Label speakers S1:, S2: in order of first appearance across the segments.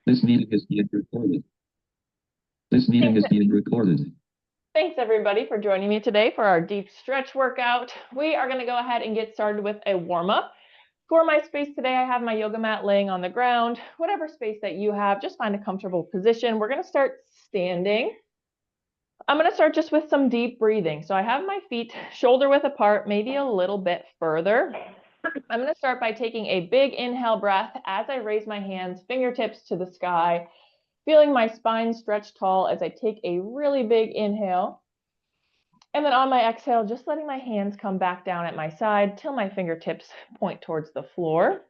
S1: This meeting is being recorded. This meeting is being recorded.
S2: Thanks everybody for joining me today for our deep stretch workout. We are going to go ahead and get started with a warm-up. For my space today, I have my yoga mat laying on the ground. Whatever space that you have, just find a comfortable position. We're going to start standing. I'm going to start just with some deep breathing. So I have my feet shoulder width apart, maybe a little bit further. I'm going to start by taking a big inhale breath as I raise my hands, fingertips to the sky, feeling my spine stretch tall as I take a really big inhale. And then on my exhale, just letting my hands come back down at my side till my fingertips point towards the floor,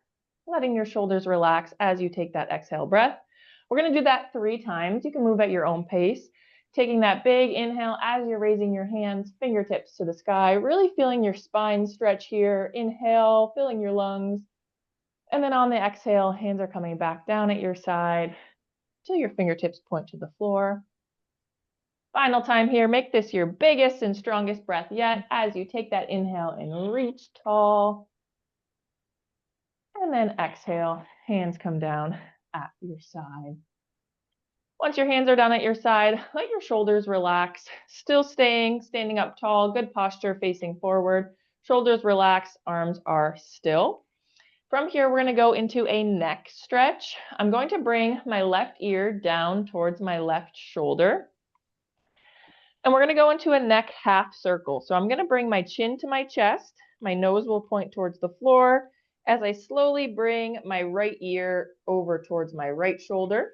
S2: letting your shoulders relax as you take that exhale breath. We're going to do that 3 times. You can move at your own pace. Taking that big inhale as you're raising your hands, fingertips to the sky, really feeling your spine stretch here. Inhale, filling your lungs. And then on the exhale, hands are coming back down at your side till your fingertips point to the floor. Final time here, make this your biggest and strongest breath yet as you take that inhale and reach tall. And then exhale, hands come down at your side. Once your hands are down at your side, let your shoulders relax. Still standing up tall, good posture facing forward. Shoulders relax, arms are still. From here, we're going to go into a neck stretch. I'm going to bring my left ear down towards my left shoulder. And we're going to go into a neck half circle. So I'm going to bring my chin to my chest. My nose will point towards the floor as I slowly bring my right ear over towards my right shoulder.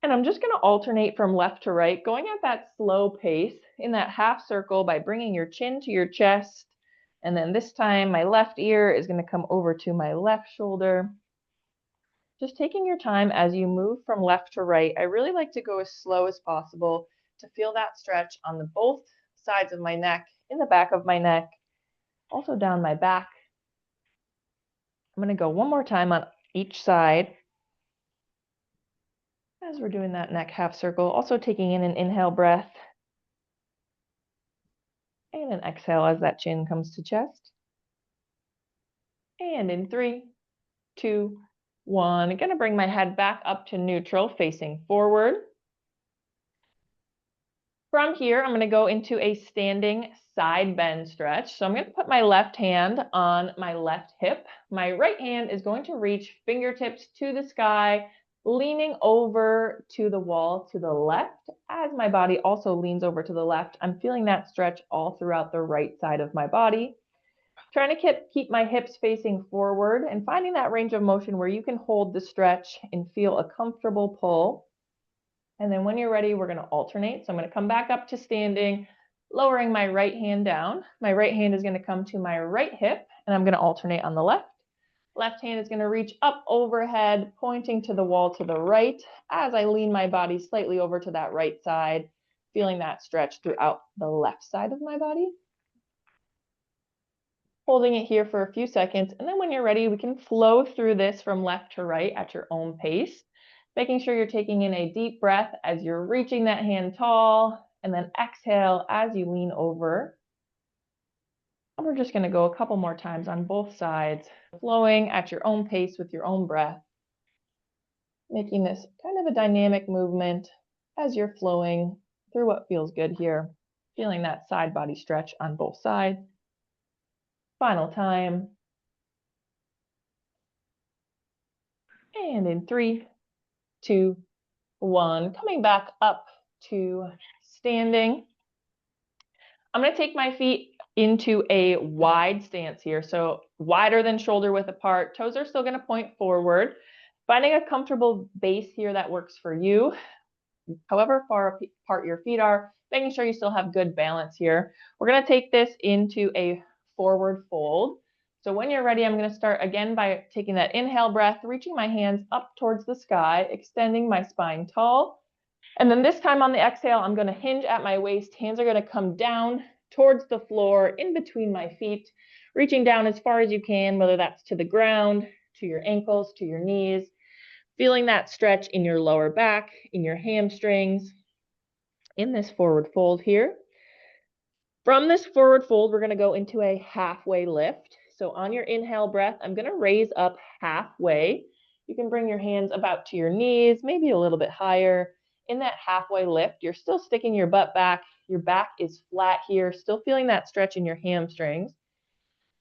S2: And I'm just going to alternate from left to right, going at that slow pace in that half circle by bringing your chin to your chest. And then this time, my left ear is going to come over to my left shoulder. Just taking your time as you move from left to right. I really like to go as slow as possible to feel that stretch on both sides of my neck, in the back of my neck, also down my back. I'm going to go one more time on each side as we're doing that neck half circle, also taking in an inhale breath and an exhale as that chin comes to chest. And in 3, 2, 1, I'm going to bring my head back up to neutral, facing forward. From here, I'm going to go into a standing side bend stretch. So I'm going to put my left hand on my left hip. My right hand is going to reach fingertips to the sky, leaning over to the wall to the left. As my body also leans over to the left, I'm feeling that stretch all throughout the right side of my body. Trying to keep my hips facing forward and finding that range of motion where you can hold the stretch and feel a comfortable pull. And then when you're ready, we're going to alternate. So I'm going to come back up to standing, lowering my right hand down. My right hand is going to come to my right hip, and I'm going to alternate on the left. Left hand is going to reach up overhead, pointing to the wall to the right as I lean my body slightly over to that right side, feeling that stretch throughout the left side of my body. Holding it here for a few seconds, and then when you're ready, we can flow through this from left to right at your own pace. Making sure you're taking in a deep breath as you're reaching that hand tall, and then exhale as you lean over. And we're just going to go a couple more times on both sides, flowing at your own pace with your own breath, making this kind of a dynamic movement as you're flowing through what feels good here, feeling that side body stretch on both sides. Final time. And in 3, 2, 1, coming back up to standing. I'm going to take my feet into a wide stance here. So wider than shoulder width apart. Toes are still going to point forward. Finding a comfortable base here that works for you. However far apart your feet are, making sure you still have good balance here. We're going to take this into a forward fold. So when you're ready, I'm going to start again by taking that inhale breath, reaching my hands up towards the sky, extending my spine tall. And then this time on the exhale, I'm going to hinge at my waist. Hands are going to come down towards the floor, in between my feet, reaching down as far as you can, whether that's to the ground, to your ankles, to your knees. Feeling that stretch in your lower back, in your hamstrings, in this forward fold here. From this forward fold, we're going to go into a halfway lift. So on your inhale breath, I'm going to raise up halfway. You can bring your hands about to your knees, maybe a little bit higher. In that halfway lift, you're still sticking your butt back. Your back is flat here, still feeling that stretch in your hamstrings.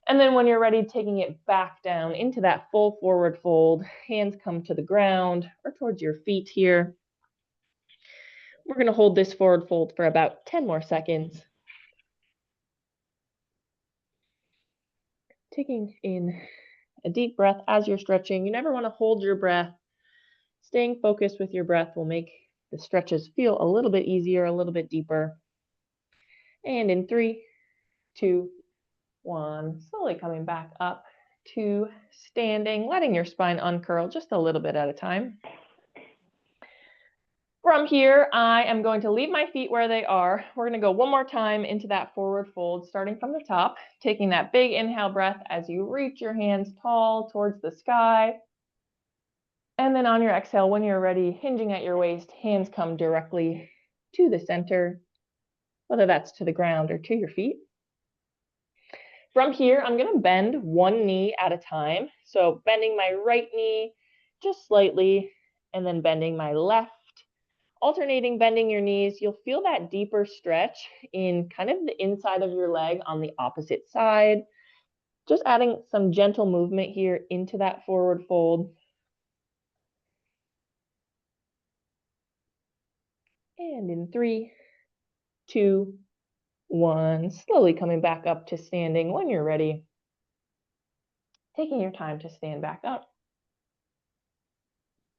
S2: And then when you're ready, taking it back down into that full forward fold. Hands come to the ground or towards your feet here. We're going to hold this forward fold for about 10 more seconds. Taking in a deep breath as you're stretching. You never want to hold your breath. Staying focused with your breath will make the stretches feel a little bit easier, a little bit deeper. And in 3, 2, 1, slowly coming back up to standing, letting your spine uncurl just a little bit at a time. From here, I am going to leave my feet where they are. We're going to go one more time into that forward fold, starting from the top, taking that big inhale breath as you reach your hands tall towards the sky. And then on your exhale, when you're ready, hinging at your waist, hands come directly to the center, whether that's to the ground or to your feet. From here, I'm going to bend one knee at a time. So bending my right knee just slightly, and then bending my left. Alternating bending your knees, you'll feel that deeper stretch in kind of the inside of your leg on the opposite side. Just adding some gentle movement here into that forward fold. And in 3, 2, 1, slowly coming back up to standing when you're ready. Taking your time to stand back up.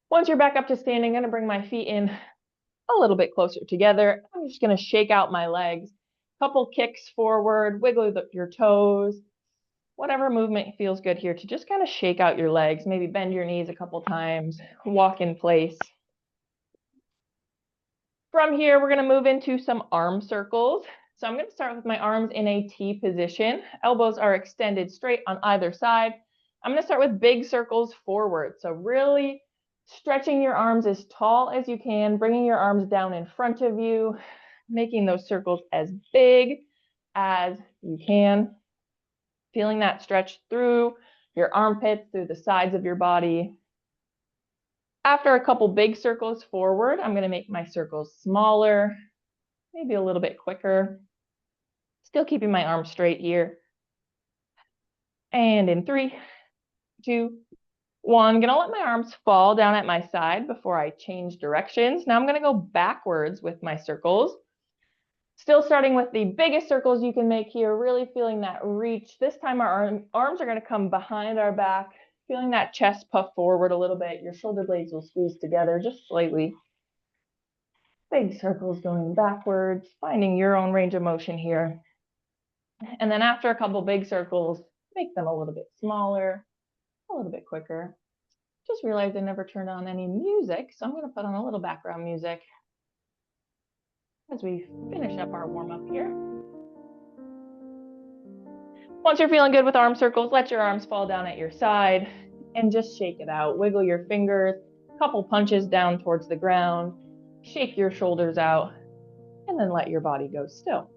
S2: Once you're back up to standing, I'm going to bring my feet in a little bit closer together. I'm just going to shake out my legs. Couple kicks forward, wiggle your toes. Whatever movement feels good here to just kind of shake out your legs. Maybe bend your knees a couple times, walk in place. From here, we're going to move into some arm circles. So I'm going to start with my arms in a T position. Elbows are extended straight on either side. I'm going to start with big circles forward. So really stretching your arms as tall as you can, bringing your arms down in front of you, making those circles as big as you can. Feeling that stretch through your armpits, through the sides of your body. After a couple big circles forward, I'm going to make my circles smaller, maybe a little bit quicker. Still keeping my arms straight here. And in 3, 2, 1, I'm going to let my arms fall down at my side before I change directions. Now I'm going to go backwards with my circles. Still starting with the biggest circles you can make here, really feeling that reach. This time our arms are going to come behind our back, feeling that chest puff forward a little bit. Your shoulder blades will squeeze together just slightly. Big circles going backwards, finding your own range of motion here. And then after a couple big circles, make them a little bit smaller, a little bit quicker. Just realized I never turned on any music, so I'm going to put on a little background music as we finish up our warm-up here. Once you're feeling good with arm circles, let your arms fall down at your side and just shake it out. Wiggle your fingers, a couple punches down towards the ground, shake your shoulders out, and then let your body go still.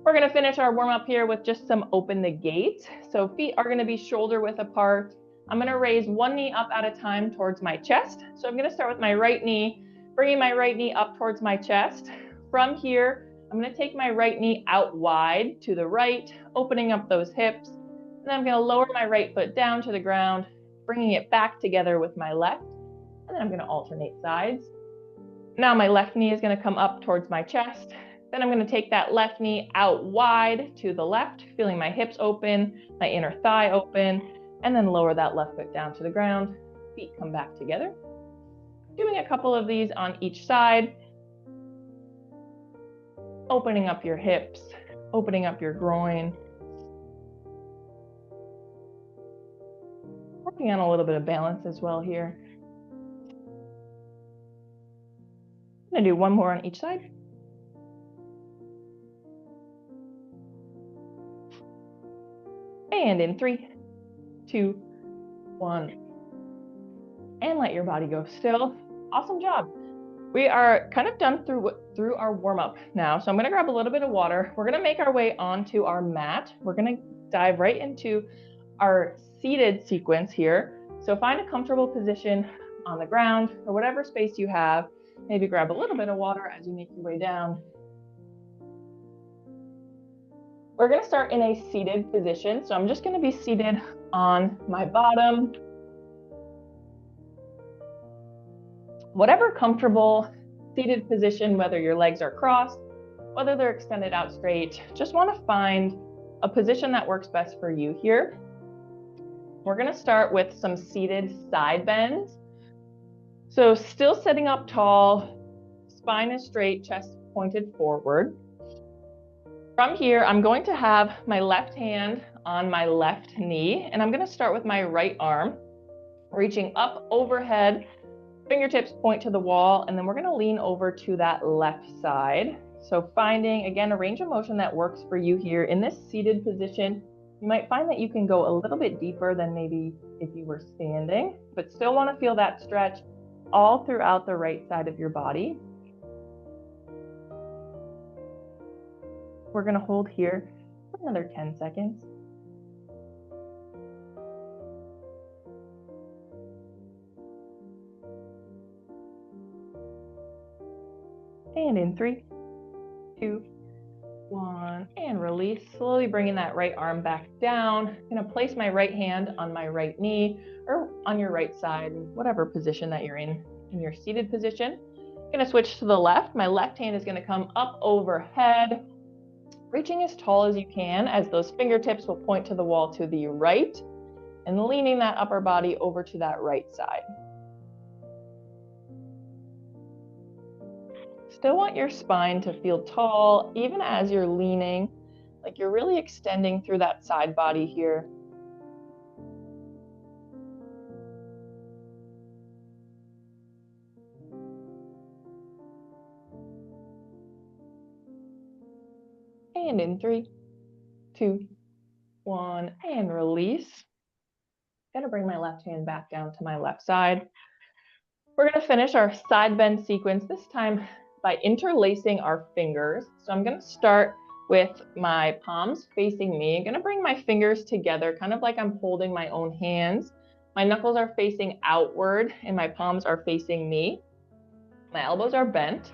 S2: We're going to finish our warm-up here with just some open the gate. So feet are going to be shoulder width apart. I'm going to raise one knee up at a time towards my chest. So I'm going to start with my right knee, bringing my right knee up towards my chest. From here, I'm going to take my right knee out wide to the right, opening up those hips. And then I'm going to lower my right foot down to the ground, bringing it back together with my left. And then I'm going to alternate sides. Now my left knee is going to come up towards my chest. Then I'm going to take that left knee out wide to the left, feeling my hips open, my inner thigh open, and then lower that left foot down to the ground. Feet come back together. Doing a couple of these on each side. Opening up your hips, opening up your groin. Working on a little bit of balance as well here. I'm going to do one more on each side. And in 3, 2, 1. And let your body go still. Awesome job. We are kind of done through our warm-up now. So I'm going to grab a little bit of water. We're going to make our way onto our mat. We're going to dive right into our seated sequence here. So find a comfortable position on the ground or whatever space you have. Maybe grab a little bit of water as you make your way down. We're going to start in a seated position. So I'm just going to be seated on my bottom. Whatever comfortable seated position, whether your legs are crossed, whether they're extended out straight, just want to find a position that works best for you here. We're going to start with some seated side bends. So still sitting up tall, spine is straight, chest pointed forward. From here, I'm going to have my left hand on my left knee, and I'm going to start with my right arm, reaching up overhead, fingertips point to the wall, and then we're going to lean over to that left side. So finding, again, a range of motion that works for you here. In this seated position, you might find that you can go a little bit deeper than maybe if you were standing, but still want to feel that stretch all throughout the right side of your body. We're going to hold here for another 10 seconds. And in 3, 2, 1, and release. Slowly bringing that right arm back down. I'm going to place my right hand on my right knee or on your right side, whatever position that you're in your seated position. I'm going to switch to the left. My left hand is going to come up overhead, reaching as tall as you can as those fingertips will point to the wall to the right and leaning that upper body over to that right side. Still want your spine to feel tall, even as you're leaning, like you're really extending through that side body here. And in 3, 2, 1, and release. I'm gonna bring my left hand back down to my left side. We're gonna finish our side bend sequence, this time by interlacing our fingers. So I'm gonna start with my palms facing me. I'm gonna bring my fingers together, kind of like I'm holding my own hands. My knuckles are facing outward and my palms are facing me. My elbows are bent.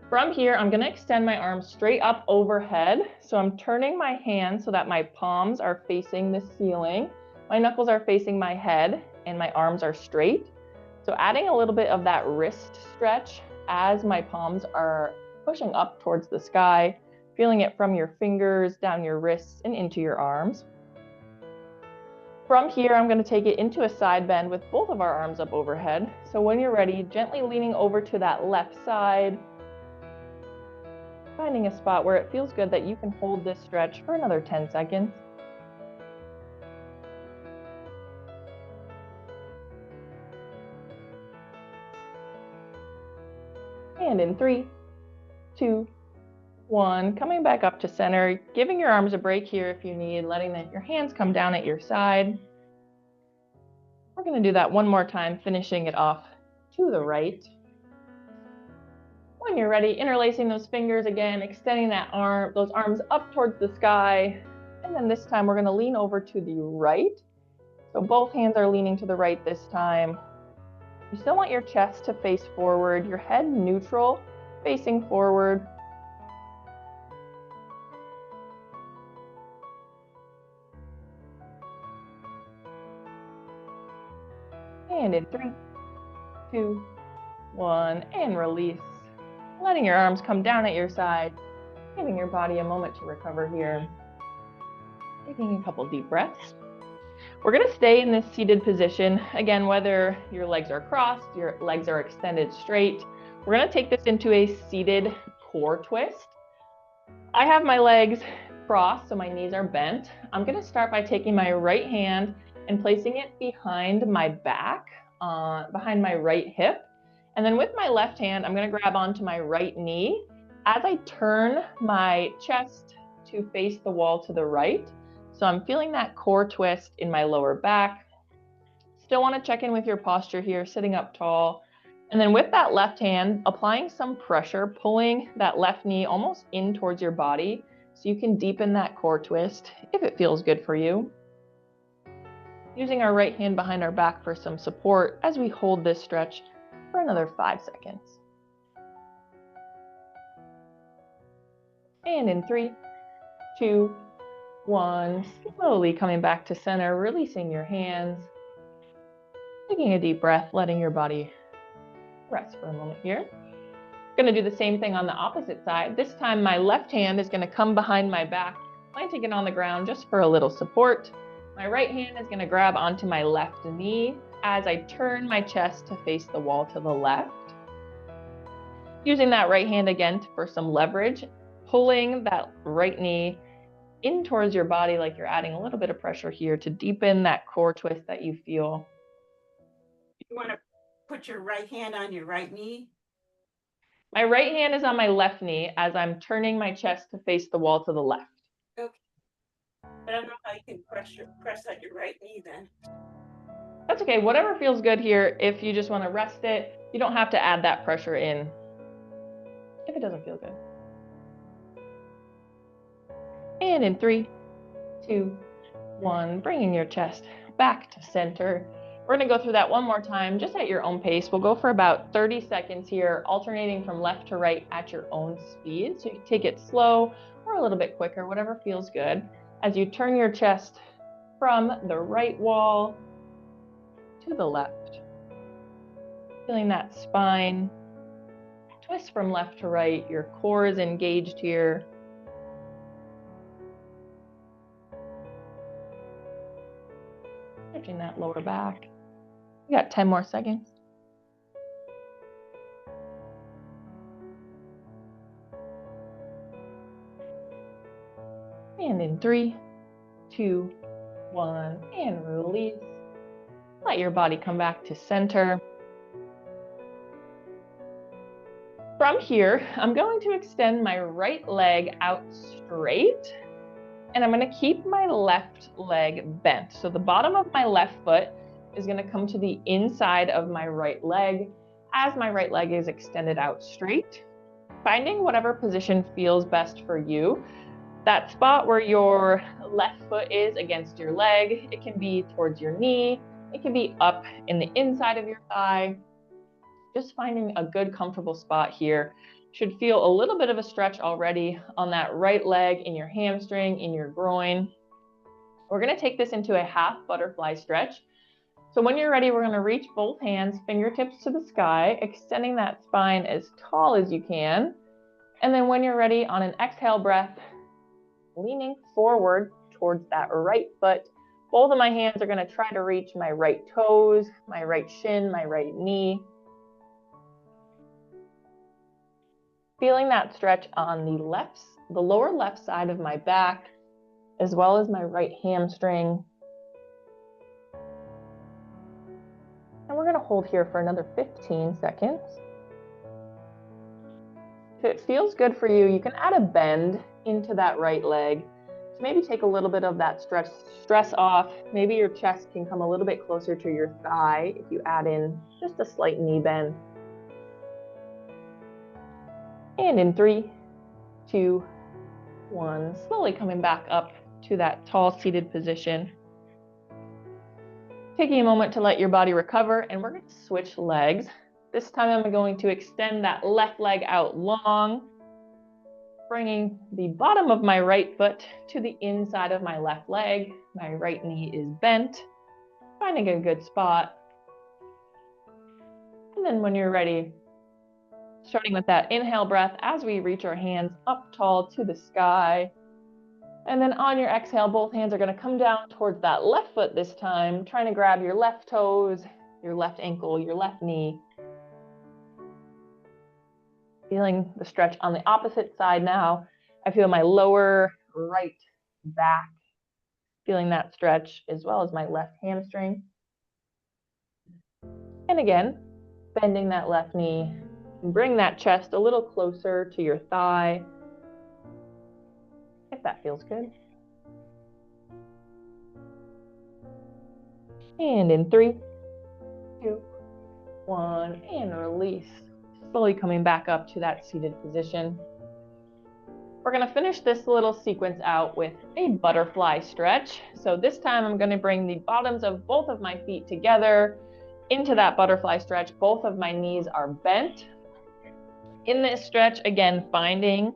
S2: From here, I'm gonna extend my arms straight up overhead. So I'm turning my hands so that my palms are facing the ceiling. My knuckles are facing my head and my arms are straight. So adding a little bit of that wrist stretch as my palms are pushing up towards the sky, feeling it from your fingers, down your wrists, and into your arms. From here, I'm going to take it into a side bend with both of our arms up overhead. So when you're ready, gently leaning over to that left side, finding a spot where it feels good that you can hold this stretch for another 10 seconds. And in 3, 2, 1, coming back up to center, giving your arms a break here if you need, letting your hands come down at your side. We're going to do that one more time, finishing it off to the right. When you're ready, interlacing those fingers again, extending those arms up towards the sky. And then this time we're going to lean over to the right. So both hands are leaning to the right this time. You still want your chest to face forward, your head neutral, facing forward. And in 3, 2, 1, and release. Letting your arms come down at your side, giving your body a moment to recover here. Taking a couple deep breaths. We're going to stay in this seated position. Again, whether your legs are crossed, your legs are extended straight. We're going to take this into a seated core twist. I have my legs crossed, so my knees are bent. I'm going to start by taking my right hand and placing it behind my back, behind my right hip. And then with my left hand, I'm going to grab onto my right knee. As I turn my chest to face the wall to the right, so I'm feeling that core twist in my lower back. Still want to check in with your posture here, sitting up tall. And then with that left hand, applying some pressure, pulling that left knee almost in towards your body so you can deepen that core twist if it feels good for you. using our right hand behind our back for some support as we hold this stretch for another 5 seconds. And in 3, 2, 1, slowly coming back to center, releasing your hands, taking a deep breath, letting your body rest for a moment here. Going to do the same thing on the opposite side. This time my left hand is going to come behind my back, planting it on the ground just for a little support. My right hand is going to grab onto my left knee as I turn my chest to face the wall to the left. Using that right hand again for some leverage, pulling that right knee in towards your body like you're adding a little bit of pressure here to deepen that core twist that you feel.
S3: You want to put your right hand on your right knee?
S2: My right hand is on my left knee as I'm turning my chest to face the wall to the left.
S3: Okay. I don't know how you can press on your right knee then.
S2: That's okay, whatever feels good here. If you just want to rest it, you don't have to add that pressure in if it doesn't feel good. And in 3, 2, 1, bringing your chest back to center. We're going to go through that one more time, just at your own pace. We'll go for about 30 seconds here, alternating from left to right at your own speed. So you can take it slow or a little bit quicker, whatever feels good. As you turn your chest from the right wall to the left. Feeling that spine twist from left to right. Your core is engaged here. Stretching that lower back. We got 10 more seconds. And in 3, 2, 1, and release. Let your body come back to center. From here, I'm going to extend my right leg out straight, and I'm going to keep my left leg bent. So the bottom of my left foot is going to come to the inside of my right leg as my right leg is extended out straight. Finding whatever position feels best for you. That spot where your left foot is against your leg, it can be towards your knee, it can be up in the inside of your thigh. Just finding a good comfortable spot here. Should feel a little bit of a stretch already on that right leg, in your hamstring, in your groin. We're going to take this into a half butterfly stretch. So when you're ready, we're going to reach both hands, fingertips to the sky, extending that spine as tall as you can. And then when you're ready, on an exhale breath, leaning forward towards that right foot. Both of my hands are going to try to reach my right toes, my right shin, my right knee. Feeling that stretch on the lower left side of my back, as well as my right hamstring. And we're going to hold here for another 15 seconds. If it feels good for you, you can add a bend into that right leg. So maybe take a little bit of that stress off. Maybe your chest can come a little bit closer to your thigh if you add in just a slight knee bend. And in 3, 2, 1, slowly coming back up to that tall seated position. Taking a moment to let your body recover, and we're going to switch legs. This time I'm going to extend that left leg out long, bringing the bottom of my right foot to the inside of my left leg. My right knee is bent, finding a good spot. And then when you're ready, starting with that inhale breath as we reach our hands up tall to the sky. And then on your exhale, both hands are going to come down towards that left foot this time, trying to grab your left toes, your left ankle, your left knee. Feeling the stretch on the opposite side now. I feel my lower right back, feeling that stretch, as well as my left hamstring. And again, bending that left knee. Bring that chest a little closer to your thigh, if that feels good. And in 3, 2, 1, and release. Slowly coming back up to that seated position. We're gonna finish this little sequence out with a butterfly stretch. So this time I'm gonna bring the bottoms of both of my feet together into that butterfly stretch. Both of my knees are bent. In this stretch, again, finding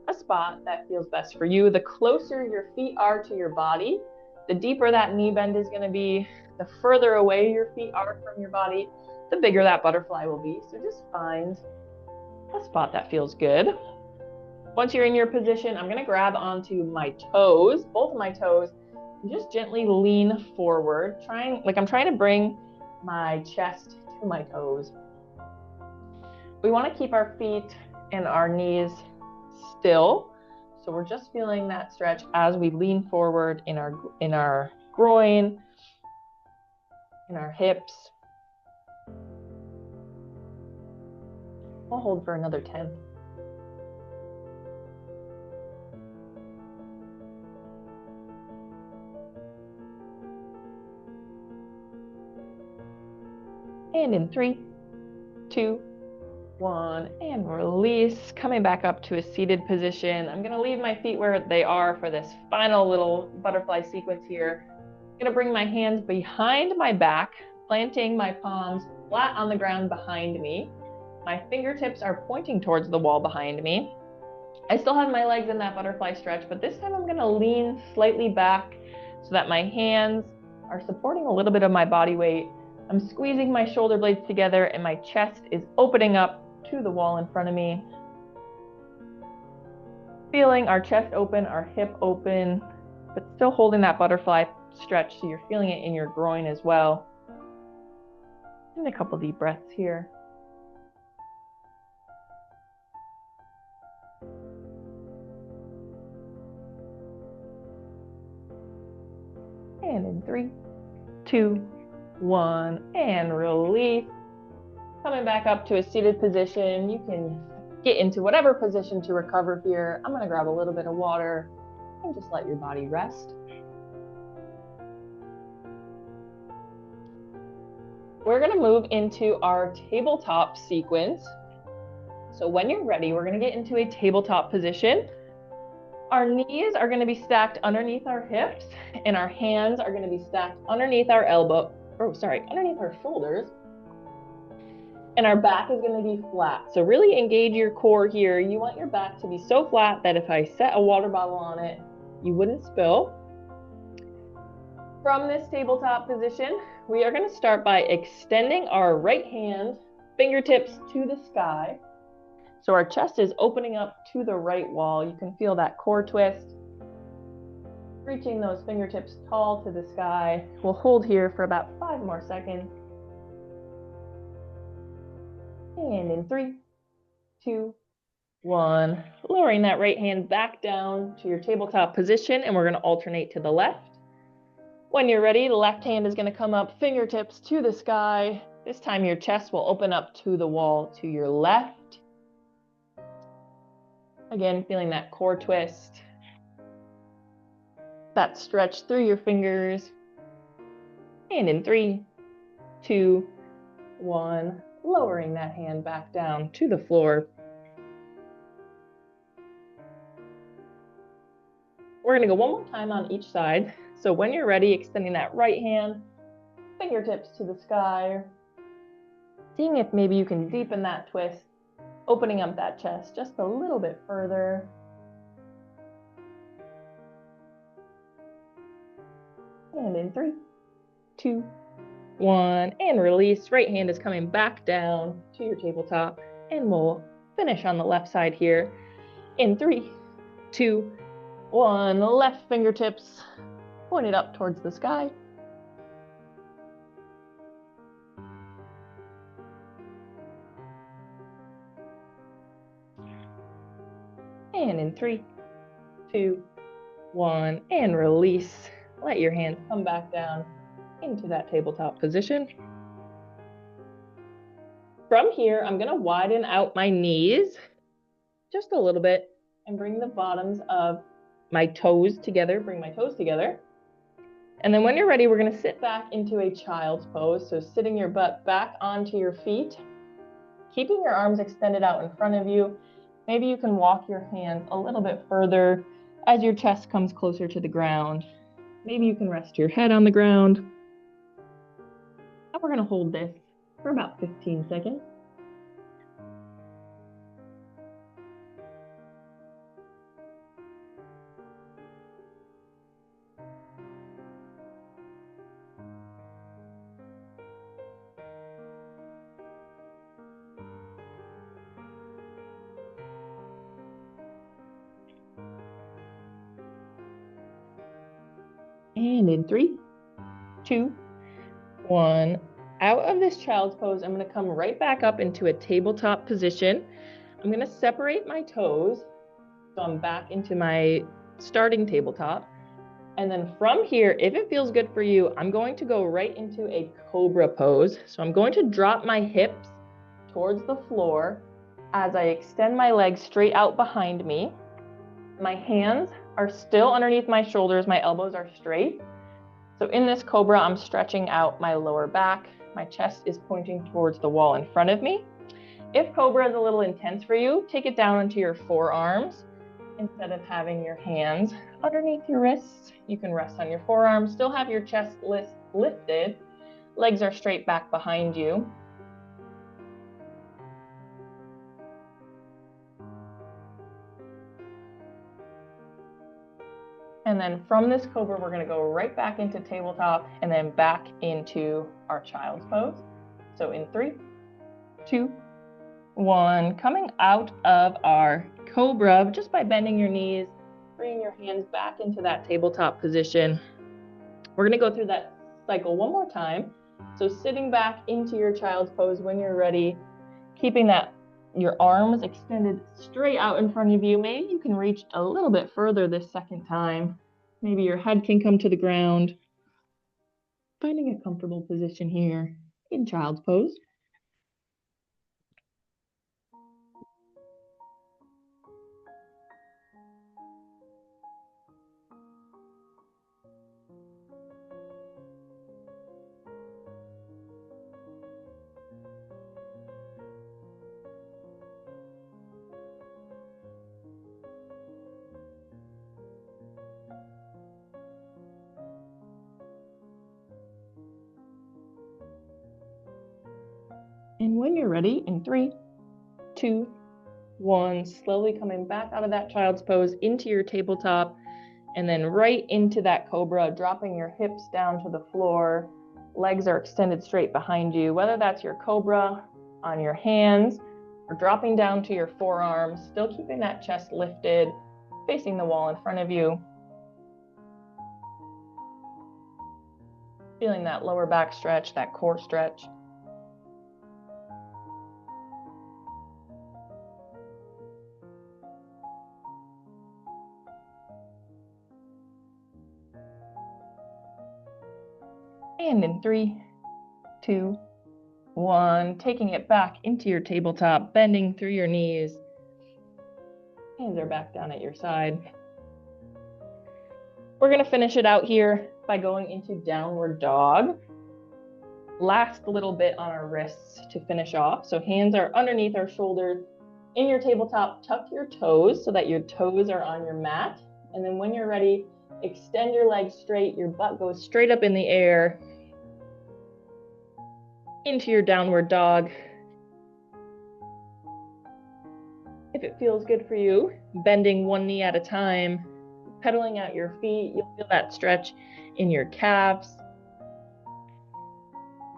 S2: a spot that feels best for you. The closer your feet are to your body, the deeper that knee bend is gonna be. The further away your feet are from your body, the bigger that butterfly will be. So just find a spot that feels good. Once you're in your position, I'm gonna grab onto my toes, both of my toes, and just gently lean forward, I'm trying to bring my chest to my toes. We wanna keep our feet and our knees still. So we're just feeling that stretch as we lean forward in our groin, in our hips. We'll hold for another 10. And in 3, 2, 1, and release. Coming back up to a seated position. I'm gonna leave my feet where they are for this final little butterfly sequence here. I'm gonna bring my hands behind my back, planting my palms flat on the ground behind me. My fingertips are pointing towards the wall behind me. I still have my legs in that butterfly stretch, but this time I'm gonna lean slightly back so that my hands are supporting a little bit of my body weight. I'm squeezing my shoulder blades together and my chest is opening up to the wall in front of me. Feeling our chest open, our hip open, but still holding that butterfly stretch so you're feeling it in your groin as well. And a couple deep breaths here. And in 3, 2, 1, and release. Coming back up to a seated position. You can get into whatever position to recover here. I'm gonna grab a little bit of water and just let your body rest. We're gonna move into our tabletop sequence. So when you're ready, we're gonna get into a tabletop position. Our knees are gonna be stacked underneath our hips and our hands are gonna be stacked underneath our underneath our shoulders. And our back is gonna be flat. So really engage your core here. You want your back to be so flat that if I set a water bottle on it, you wouldn't spill. From this tabletop position, we are gonna start by extending our right hand, fingertips to the sky. So our chest is opening up to the right wall. You can feel that core twist. Reaching those fingertips tall to the sky. We'll hold here for about 5 more seconds. And in 3, 2, 1, lowering that right hand back down to your tabletop position, and we're gonna alternate to the left. When you're ready, the left hand is gonna come up, fingertips to the sky. This time your chest will open up to the wall to your left. Again, feeling that core twist, that stretch through your fingers. And in 3, 2, 1, lowering that hand back down to the floor. We're gonna go one more time on each side. So when you're ready, extending that right hand, fingertips to the sky. Seeing if maybe you can deepen that twist, opening up that chest just a little bit further. And in 3, 2, 1, and release. Right hand is coming back down to your tabletop, and we'll finish on the left side here. In 3, 2, 1, left fingertips pointed up towards the sky. And in 3, 2, 1, and release. Let your hands come back down into that tabletop position. From here, I'm gonna widen out my knees just a little bit and bring the bottoms of my toes together, bring my toes together. And then when you're ready, we're gonna sit back into a child's pose. So sitting your butt back onto your feet, keeping your arms extended out in front of you, Maybe you can walk your hands a little bit further as your chest comes closer to the ground. Maybe you can rest your head on the ground. And we're gonna hold this for about 15 seconds. And in 3, 2, 1, out of this child's pose, I'm going to come right back up into a tabletop position. I'm going to separate my toes, so I'm back into my starting tabletop. And then from here, if it feels good for you, I'm going to go right into a cobra pose. So I'm going to drop my hips towards the floor as I extend my legs straight out behind me. My hands are still underneath my shoulders, my elbows are straight. So in this cobra, I'm stretching out my lower back. My chest is pointing towards the wall in front of me. If cobra is a little intense for you, take it down into your forearms. Instead of having your hands underneath your wrists, you can rest on your forearms, still have your chest lifted. Legs are straight back behind you. And then from this cobra, we're gonna go right back into tabletop and then back into our child's pose. So in 3, 2, 1, coming out of our cobra, just by bending your knees, bringing your hands back into that tabletop position. We're gonna go through that cycle one more time. So sitting back into your child's pose when you're ready, keeping that your arms extended straight out in front of you. Maybe you can reach a little bit further this second time. Maybe your head can come to the ground. Finding a comfortable position here in child's pose. And when you're ready, in 3, 2, 1, slowly coming back out of that child's pose into your tabletop, and then right into that cobra, dropping your hips down to the floor. Legs are extended straight behind you, whether that's your cobra on your hands or dropping down to your forearms, still keeping that chest lifted, facing the wall in front of you. Feeling that lower back stretch, that core stretch. And in 3, 2, 1, taking it back into your tabletop, bending through your knees. Hands are back down at your side. We're gonna finish it out here by going into downward dog. Last little bit on our wrists to finish off. So hands are underneath our shoulders. In your tabletop, tuck your toes so that your toes are on your mat. And then when you're ready, extend your legs straight, your butt goes straight up in the air into your downward dog. If it feels good for you, bending one knee at a time, pedaling out your feet, you'll feel that stretch in your calves.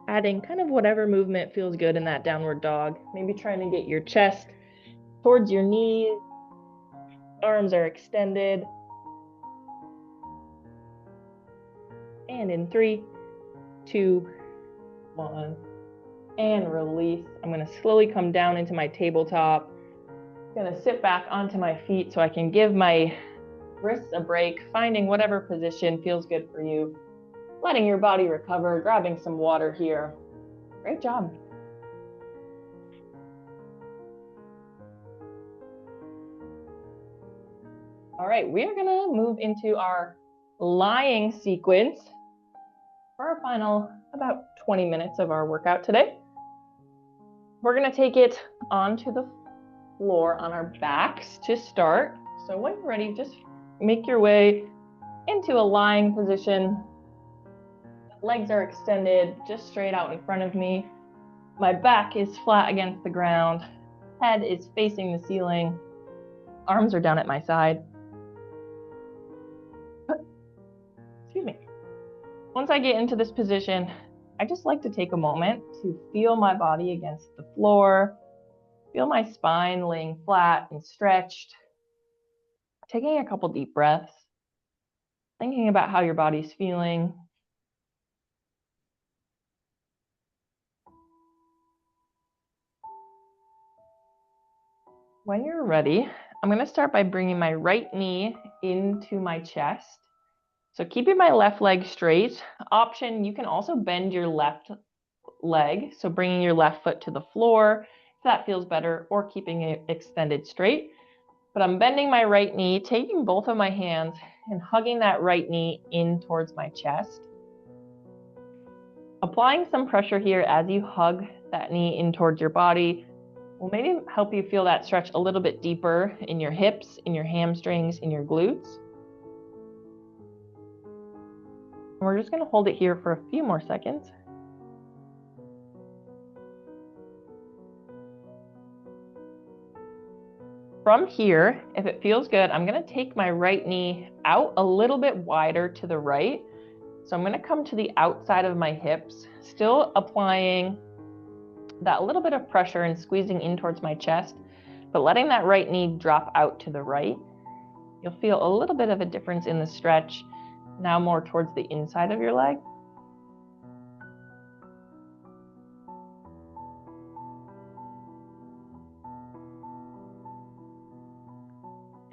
S2: Adding kind of whatever movement feels good in that downward dog. Maybe trying to get your chest towards your knees. Arms are extended. And in 3, 2, 1, and release. I'm gonna slowly come down into my tabletop. Gonna sit back onto my feet so I can give my wrists a break, finding whatever position feels good for you. Letting your body recover, grabbing some water here. Great job. All right, we are gonna move into our lying sequence for our final about 20 minutes of our workout today. We're gonna take it onto the floor on our backs to start. So when you're ready, just make your way into a lying position. Legs are extended just straight out in front of me. My back is flat against the ground. Head is facing the ceiling. Arms are down at my side. Excuse me. Once I get into this position, I just like to take a moment to feel my body against the floor. Feel my spine laying flat and stretched. Taking a couple deep breaths. Thinking about how your body's feeling. When you're ready, I'm going to start by bringing my right knee into my chest. So keeping my left leg straight. Option, you can also bend your left leg. So bringing your left foot to the floor, if that feels better, or keeping it extended straight. But I'm bending my right knee, taking both of my hands and hugging that right knee in towards my chest. Applying some pressure here as you hug that knee in towards your body will maybe help you feel that stretch a little bit deeper in your hips, in your hamstrings, in your glutes. And we're just going to hold it here for a few more seconds. From here, if it feels good, I'm going to take my right knee out a little bit wider to the right. So I'm going to come to the outside of my hips, still applying that little bit of pressure and squeezing in towards my chest, but letting that right knee drop out to the right. You'll feel a little bit of a difference in the stretch, now more towards the inside of your leg.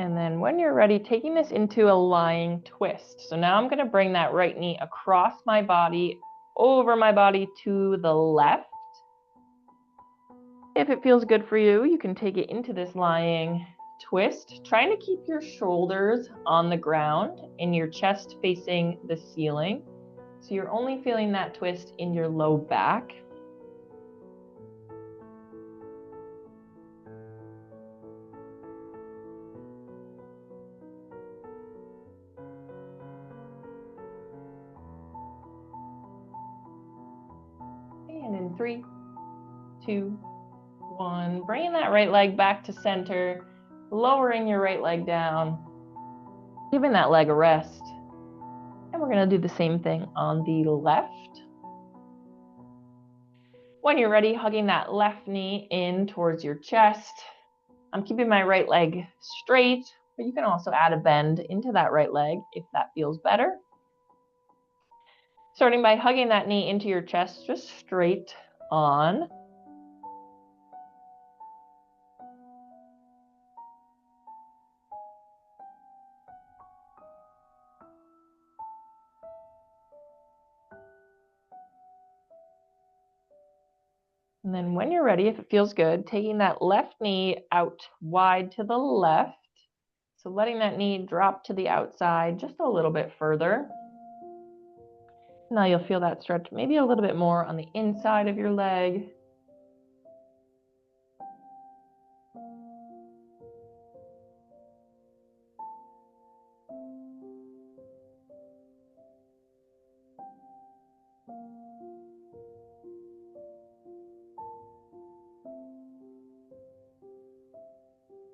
S2: And then when you're ready, taking this into a lying twist. So now I'm going to bring that right knee across my body, over my body to the left. If it feels good for you, you can take it into this lying twist, trying to keep your shoulders on the ground and your chest facing the ceiling. So you're only feeling that twist in your low back. And in 3, 2, 1, bringing that right leg back to center, lowering your right leg down, giving that leg a rest. And we're going to do the same thing on the left. When you're ready, hugging that left knee in towards your chest. I'm keeping my right leg straight, but you can also add a bend into that right leg if that feels better. Starting by hugging that knee into your chest, just straight on. And then when you're ready, if it feels good, taking that left knee out wide to the left. So letting that knee drop to the outside just a little bit further. Now you'll feel that stretch maybe a little bit more on the inside of your leg.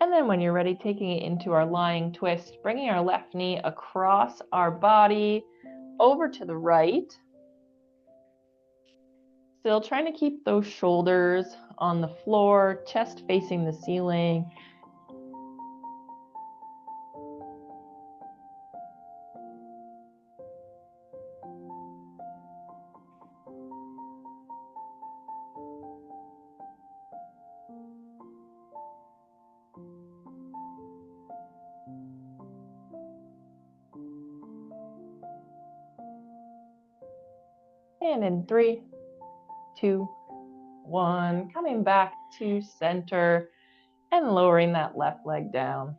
S2: And then when you're ready, taking it into our lying twist, bringing our left knee across our body, over to the right. Still trying to keep those shoulders on the floor, chest facing the ceiling. And in 3, 2, 1, coming back to center and lowering that left leg down.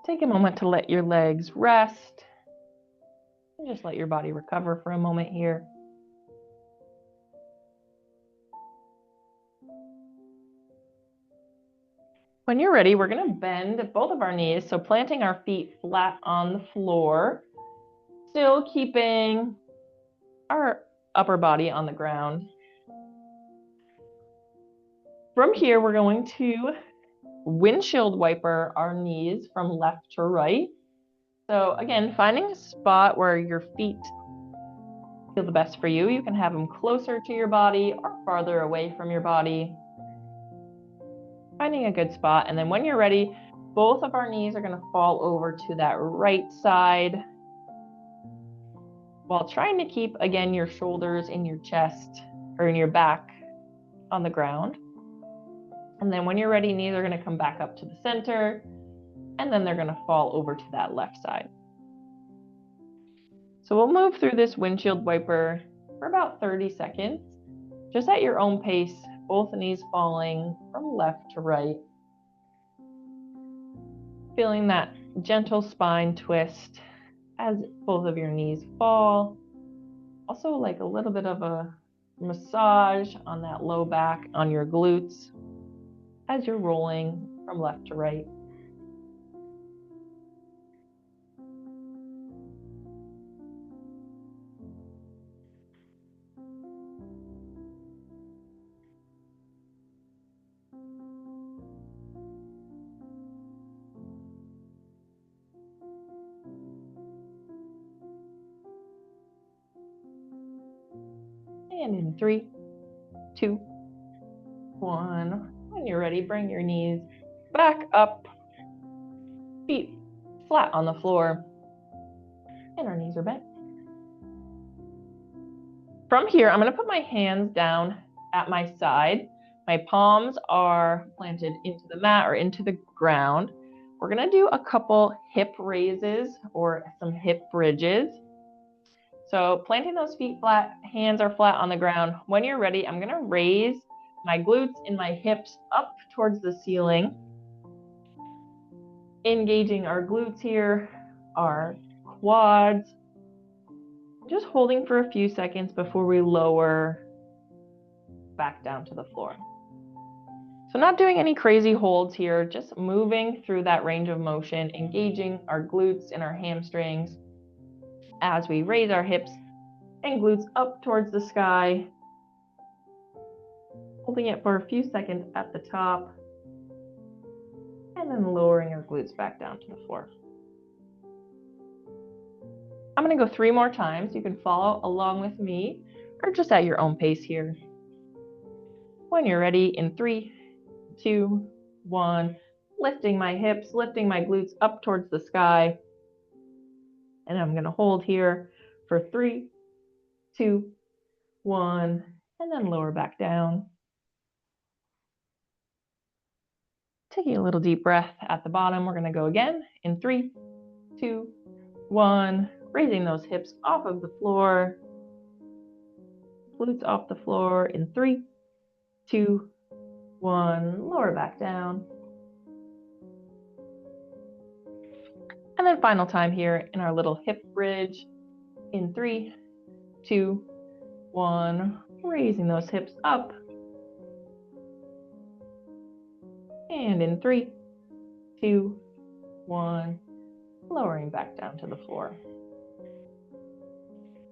S2: Take a moment to let your legs rest and just let your body recover for a moment here. When you're ready, we're going to bend both of our knees, so planting our feet flat on the floor, still keeping our upper body on the ground. From here, we're going to windshield wiper our knees from left to right. So again, finding a spot where your feet feel the best for you. You can have them closer to your body or farther away from your body. Finding a good spot, and then when you're ready, both of our knees are going to fall over to that right side while trying to keep, again, your shoulders in your chest or in your back on the ground. And then when you're ready, knees are going to come back up to the center, and then they're going to fall over to that left side. So we'll move through this windshield wiper for about 30 seconds, just at your own pace, both knees falling from left to right. Feeling that gentle spine twist as both of your knees fall. Also like a little bit of a massage on that low back, on your glutes, as you're rolling from left to right. And in 3, 2, 1. When you're ready, bring your knees back up, feet flat on the floor, and our knees are bent. From here, I'm going to put my hands down at my side. My palms are planted into the mat or into the ground. We're going to do a couple hip raises or some hip bridges. So planting those feet flat, hands are flat on the ground. When you're ready, I'm going to raise my glutes and my hips up towards the ceiling, engaging our glutes here, our quads, just holding for a few seconds before we lower back down to the floor. So not doing any crazy holds here, just moving through that range of motion, engaging our glutes and our hamstrings as we raise our hips and glutes up towards the sky, holding it for a few seconds at the top, and then lowering our glutes back down to the floor. I'm going to go 3 more times. You can follow along with me or just at your own pace here. When you're ready, in 3, 2, 1, lifting my hips, lifting my glutes up towards the sky. And I'm going to hold here for 3, 2, 1, and then lower back down. Taking a little deep breath at the bottom. We're going to go again in 3, 2, 1, raising those hips off of the floor, glutes off the floor in 3, 2, 1, lower back down. And then final time here in our little hip bridge in 3, 2, 1, raising those hips up. And in 3, 2, 1, lowering back down to the floor.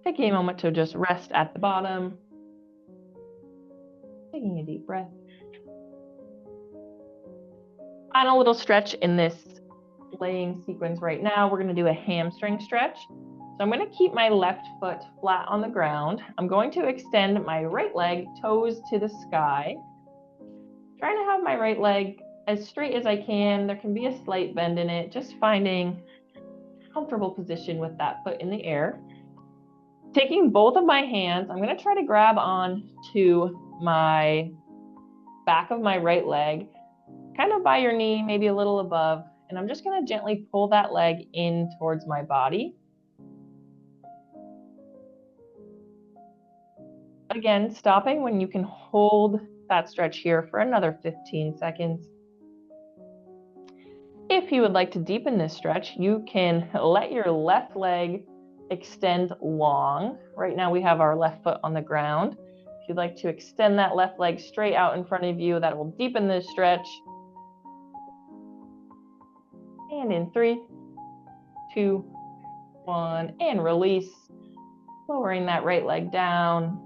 S2: Taking a moment to just rest at the bottom. Taking a deep breath. Final little stretch in this laying sequence right now. We're going to do a hamstring stretch. So I'm going to keep my left foot flat on the ground. I'm going to extend my right leg, toes to the sky. Trying to have my right leg as straight as I can. There can be a slight bend in it. Just finding a comfortable position with that foot in the air. Taking both of my hands, I'm going to try to grab on to my back of my right leg, kind of by your knee, maybe a little above. And I'm just going to gently pull that leg in towards my body. Again, stopping when you can hold that stretch here for another 15 seconds. If you would like to deepen this stretch, you can let your left leg extend long. Right now we have our left foot on the ground. If you'd like to extend that left leg straight out in front of you, that will deepen this stretch. And in 3, 2, 1, and release. Lowering that right leg down,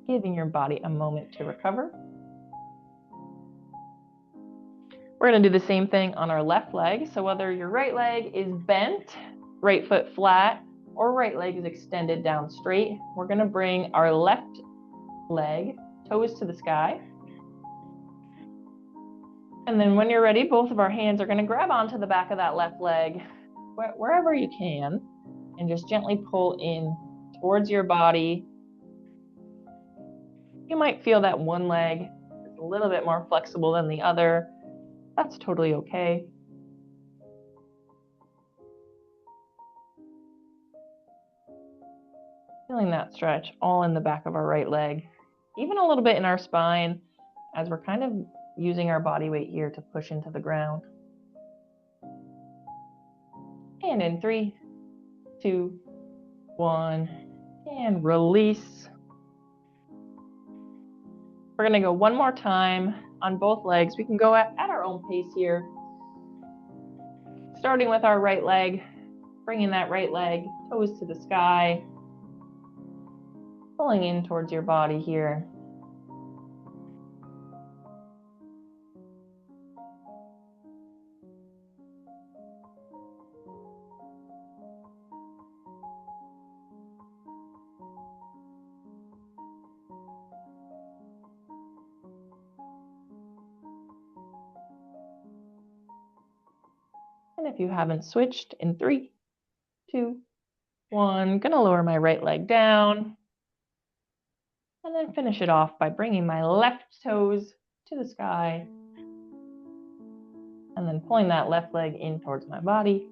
S2: giving your body a moment to recover. We're going to do the same thing on our left leg. So whether your right leg is bent, right foot flat, or right leg is extended down straight, we're going to bring our left leg toes to the sky. And then when you're ready, both of our hands are going to grab onto the back of that left leg wherever you can, and just gently pull in towards your body. You might feel that one leg is a little bit more flexible than the other. That's totally okay. Feeling that stretch all in the back of our right leg, even a little bit in our spine, as we're kind of using our body weight here to push into the ground. And in 3, 2, 1, and release. We're going to go one more time on both legs. We can go at our own pace here. Starting with our right leg, bringing that right leg toes to the sky, pulling in towards your body here. And if you haven't switched, in 3, 2, 1, gonna lower my right leg down, and then finish it off by bringing my left toes to the sky, and then pulling that left leg in towards my body.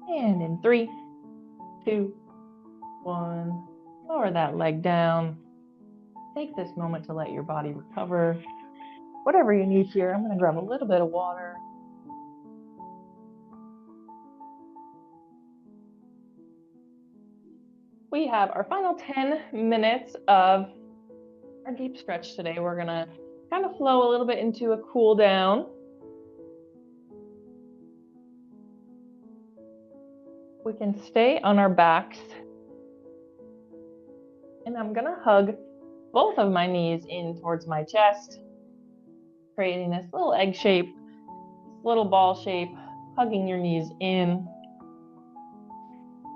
S2: And in 3, 2, 1, lower that leg down. Take this moment to let your body recover. Whatever you need here, I'm going to grab a little bit of water. We have our final 10 minutes of our deep stretch today. We're going to kind of flow a little bit into a cool down. We can stay on our backs. And I'm going to hug both of my knees in towards my chest, creating this little egg shape, little ball shape, hugging your knees in.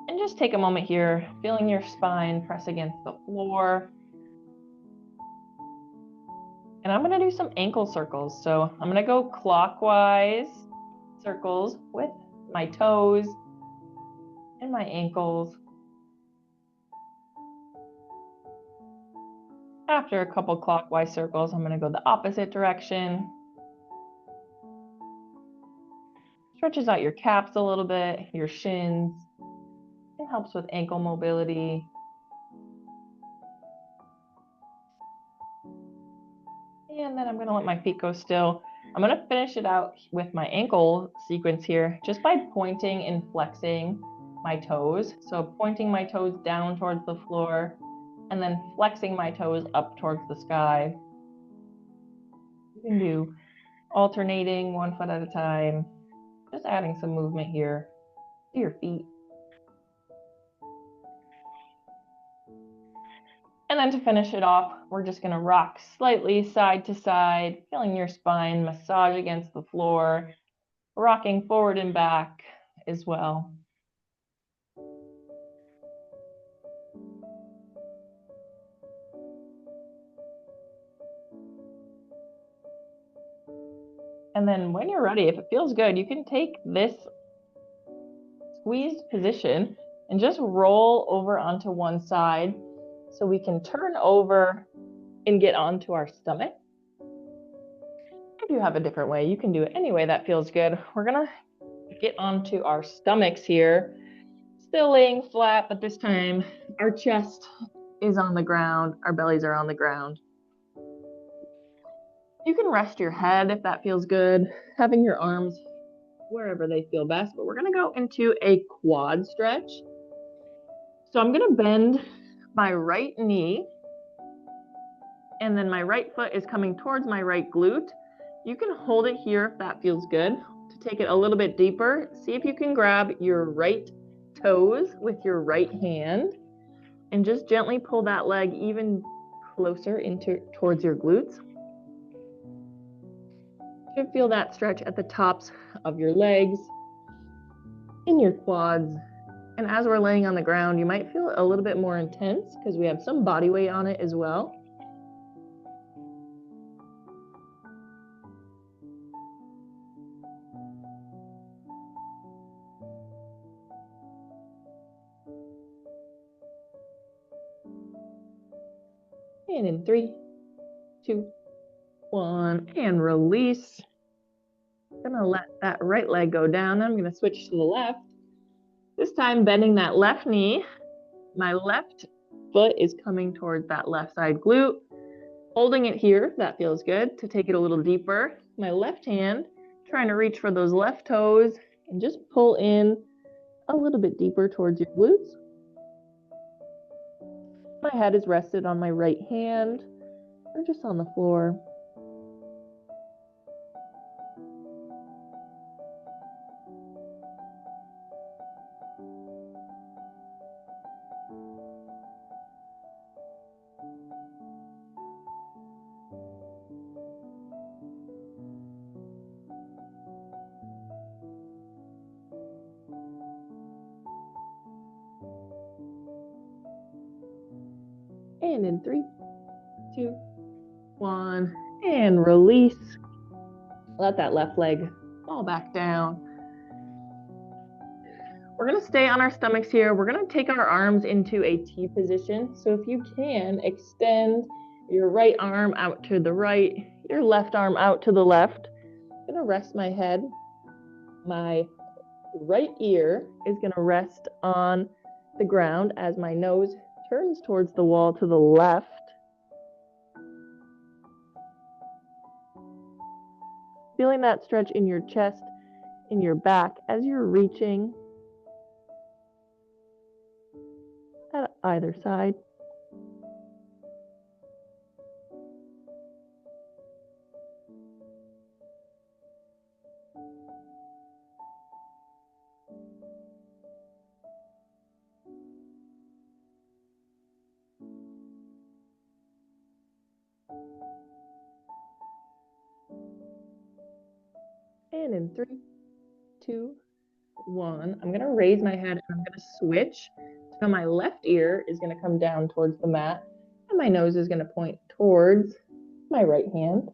S2: And just take a moment here, feeling your spine press against the floor. And I'm going to do some ankle circles. So I'm going to go clockwise circles with my toes and my ankles. After a couple clockwise circles, I'm going to go the opposite direction. Stretches out your calves a little bit, your shins. It helps with ankle mobility. And then I'm going to let my feet go still. I'm going to finish it out with my ankle sequence here, just by pointing and flexing my toes. So pointing my toes down towards the floor and then flexing my toes up towards the sky. You can do alternating one foot at a time, just adding some movement here to your feet. And then to finish it off, we're just going to rock slightly side to side, feeling your spine massage against the floor, rocking forward and back as well. And then when you're ready, if it feels good, you can take this squeezed position and just roll over onto one side so we can turn over and get onto our stomach. If you have a different way, you can do it any way that feels good. We're gonna get onto our stomachs here. Still laying flat, but this time our chest is on the ground, our bellies are on the ground. You can rest your head if that feels good, having your arms wherever they feel best, but we're gonna go into a quad stretch. So I'm gonna bend my right knee, and then my right foot is coming towards my right glute. You can hold it here if that feels good. To take it a little bit deeper, see if you can grab your right toes with your right hand and just gently pull that leg even closer towards your glutes. You should feel that stretch at the tops of your legs, in your quads. And as we're laying on the ground, you might feel it a little bit more intense because we have some body weight on it as well. And in 3, 2, 1, and release. I'm gonna let that right leg go down. I'm gonna switch to the left. This time bending that left knee. My left foot is coming towards that left side glute. Holding it here, that feels good. To take it a little deeper, my left hand trying to reach for those left toes and just pull in a little bit deeper towards your glutes. My head is rested on my right hand or just on the floor. And in 3, 2, 1, and release. Let that left leg fall back down. We're gonna stay on our stomachs here. We're gonna take our arms into a T position. So if you can, extend your right arm out to the right, your left arm out to the left. I'm gonna rest my head. My right ear is gonna rest on the ground as my nose turns towards the wall to the left. Feeling that stretch in your chest, in your back as you're reaching at either side. And in 3, 2, 1, I'm gonna raise my head and I'm gonna switch. So my left ear is gonna come down towards the mat and my nose is gonna point towards my right hand.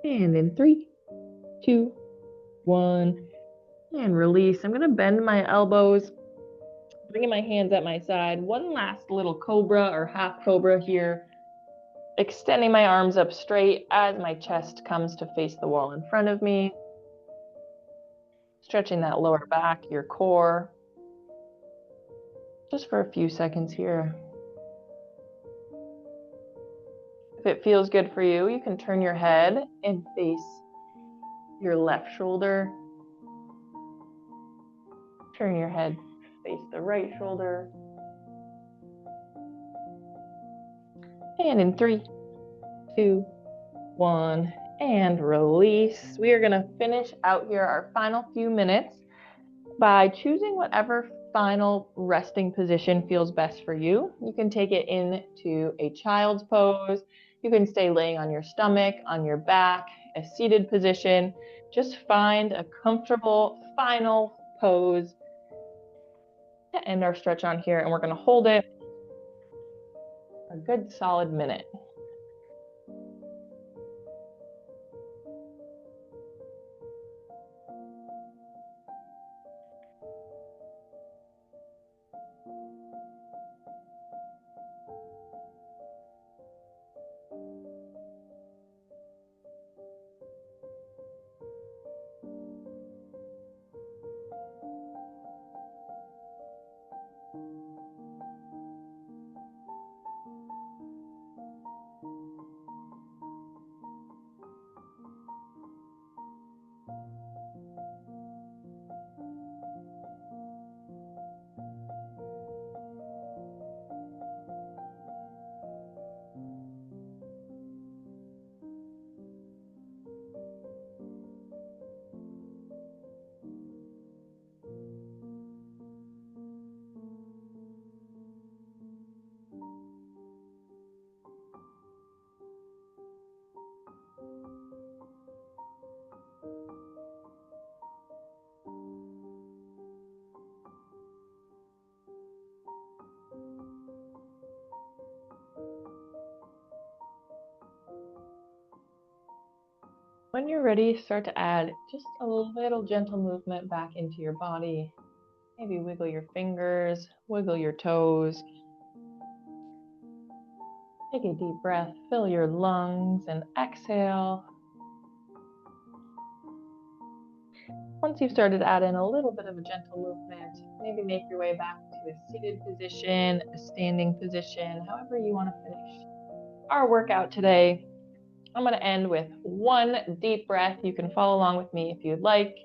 S2: And in 3, 2, 1, and release. I'm gonna bend my elbows, bringing my hands at my side. One last little cobra or half cobra here. Extending my arms up straight as my chest comes to face the wall in front of me. Stretching that lower back, your core. Just for a few seconds here. If it feels good for you, you can turn your head and face your left shoulder. Turn your head, face the right shoulder. And in 3, 2, 1, and release. We are gonna finish out here our final few minutes by choosing whatever final resting position feels best for you. You can take it into a child's pose. You can stay laying on your stomach, on your back, a seated position. Just find a comfortable final pose to end our stretch on here, and we're going to hold it a good solid minute. When you're ready, start to add just a little gentle movement back into your body. Maybe wiggle your fingers, wiggle your toes. Take a deep breath, fill your lungs, and exhale. Once you've started to add in a little bit of a gentle movement, maybe make your way back to a seated position, a standing position, however you want to finish our workout today. I'm going to end with one deep breath. You can follow along with me if you'd like.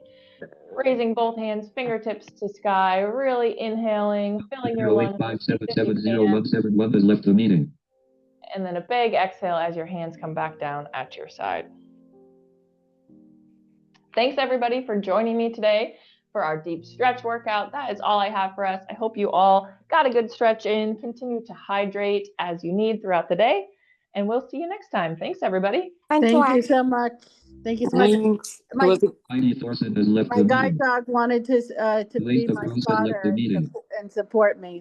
S2: Raising both hands, fingertips to sky, really inhaling, filling your lungs.
S1: 087701771 has left the meeting.
S2: And then a big exhale as your hands come back down at your side. Thanks everybody for joining me today for our deep stretch workout. That is all I have for us. I hope you all got a good stretch in. Continue to hydrate as you need throughout the day. And we'll see you next time. Thanks everybody.
S4: Thank you so much. Thank you so much.
S5: Thanks.
S4: My,
S1: Heidi Thorson has left
S4: my
S1: the
S4: guide
S1: meeting.
S4: dog wanted to be
S1: Elisa
S4: my
S1: Bruce has left the
S4: spotter
S1: meeting.
S4: and support me.